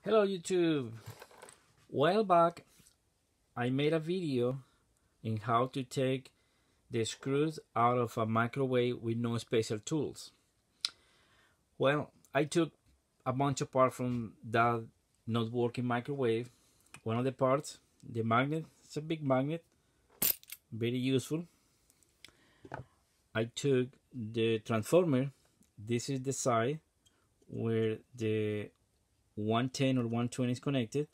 Hello YouTube! While back I made a video in how to take the screws out of a microwave with no special tools. Well, I took a bunch of parts from that not working microwave. One of the parts, the magnet, it's a big magnet, very useful. I took the transformer. This is the side where the 110 or 120 is connected,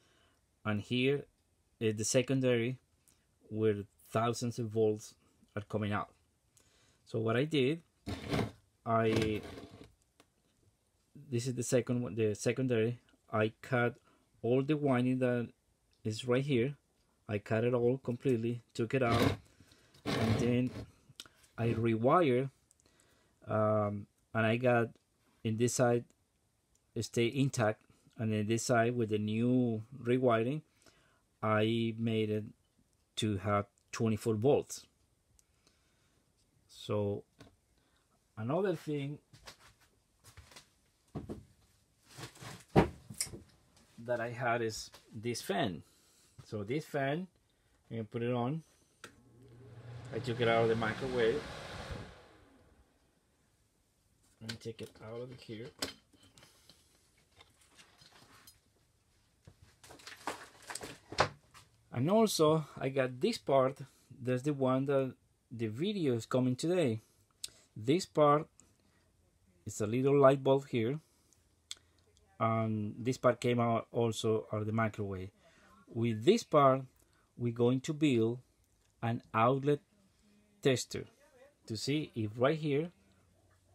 and here is the secondary where thousands of volts are coming out. So what I did, this is the second one, the secondary. I cut all the winding that is right here. I cut it all completely, took it out, and then I rewired, and I got in this side stay intact, and then this side with the new rewiring I made it to have 24 volts. So another thing that I had is this fan. So this fan, I'm gonna put it on. I took it out of the microwave. Let me take it out of here. And also I got this part. That's the one that the video is coming today. This part is a little light bulb here, and this part came out also out of the microwave. With this part we're going to build an outlet tester to see if right here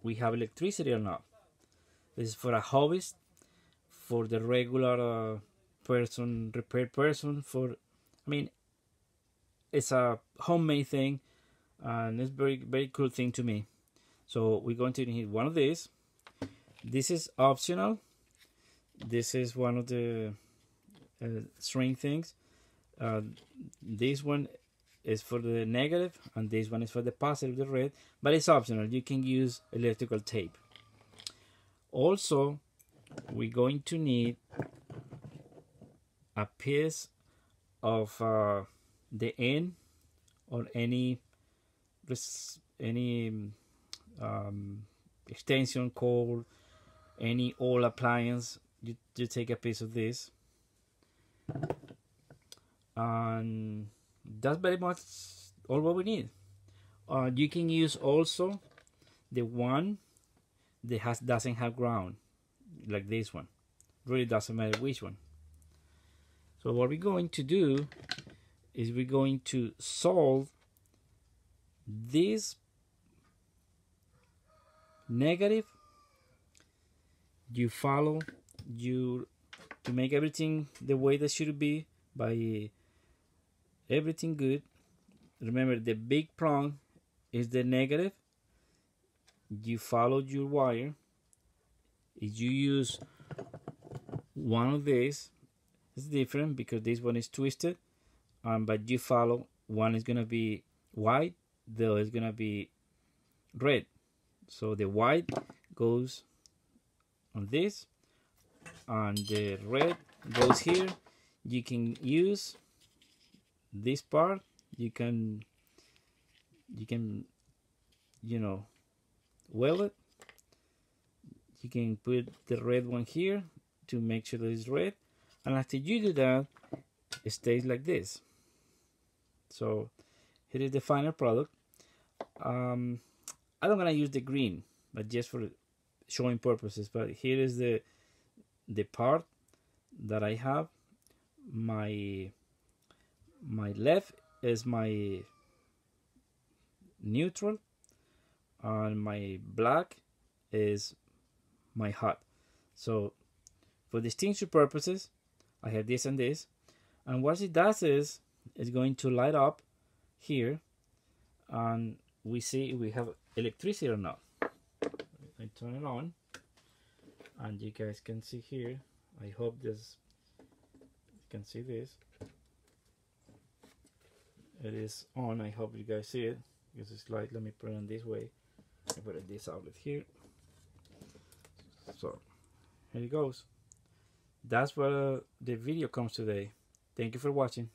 we have electricity or not. This is for a hobbyist, for the regular person, repair person, it's a homemade thing, and it's very cool thing to me. So we're going to need one of these. This is optional. This is one of the string things. This one is for the negative, and this one is for the positive, the red, but it's optional. You can use electrical tape. Also, we're going to need a piece of the end or any extension cord, any old appliance. You take a piece of this, and that's very much all what we need. You can use also the one that doesn't have ground, like this one. Really doesn't matter which one. So what we're going to do is we're going to solve this negative. You follow to make everything the way that should be, by everything good. Remember, the big prong is the negative. You follow your wire. If you use one of these, it's different because this one is twisted, but you follow, one is gonna be white, the other is gonna be red. So the white goes on this, and the red goes here. You can use this part. You can weld it. You can put the red one here to make sure that it's red, and after you do that, it stays like this. So here is the final product. I'm not gonna use the green, but just for showing purposes. But here is the part that I have. My left is my neutral, and my black is my hot. So for distinction purposes, I have this and this, and what it does is it's going to light up here, and we see if we have electricity or not. I turn it on, and you guys can see here. I hope you can see this. It is on. I hope you guys see it because it's light. Let me put it on this way. I put this outlet here. So here it goes. That's where the video comes today. Thank you for watching.